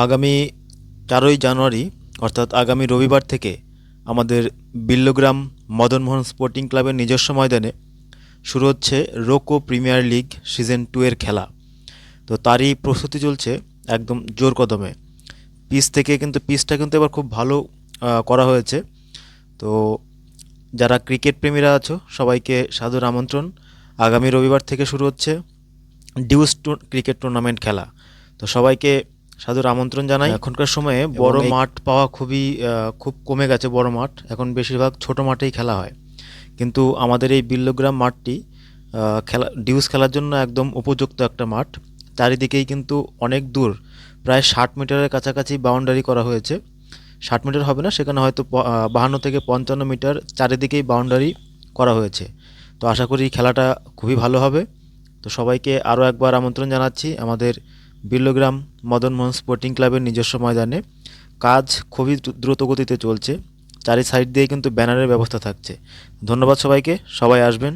আগামী 4ই জানুয়ারি অর্থাৎ আগামী রবিবার থেকে আমাদের বিল্লগ্রাম মদনমোহন স্পোর্টিং ক্লাবের নিজস্ব ময়দানে শুরু হচ্ছে রোকো প্রিমিয়ার লিগ সিজন 2 এর খেলা। তো তারই প্রস্তুতি চলছে একদম জোর কদমে। পিচটা কিন্তু এবার খুব ভালো করা হয়েছে। তো যারা ক্রিকেট প্রেমীরা আছো সবাইকে সাদর আমন্ত্রণ। আগামী রবিবার থেকে শুরু হচ্ছে ক্রিকেট টুর্নামেন্ট খেলা। তো সবাইকে সাদর আমন্ত্রণ জানাই। এখনকার সময়ে বড় মাঠ পাওয়া খুব কমে গেছে। বড় মাঠ এখন বেশিরভাগ ছোট মাঠেই খেলা হয়, কিন্তু আমাদের এই বিল্লগ্রাম মাঠটি খেলার জন্য একদম উপযুক্ত একটা মাঠ। চারিদিকেই কিন্তু অনেক দূর, প্রায় 60 মিটারের কাছাকাছি বাউন্ডারি করা হয়েছে। 60 মিটার হবে না, সেখানে হয়তো 52 থেকে 55 মিটার চারিদিকেই বাউন্ডারি করা হয়েছে। তো আশা করি খেলাটা খুবই ভালো হবে। তো সবাইকে আরও একবার আমন্ত্রণ জানাচ্ছি আমাদের বিল্লগ্রাম মদনমোহন স্পোর্টিং ক্লাবের নিজস্ব ময়দানে। কাজ খুবই দ্রুত গতিতে চলছে, চারি সাইড দিয়ে কিন্তু ব্যানারের ব্যবস্থা থাকছে। ধন্যবাদ সবাইকে, সবাই আসবেন।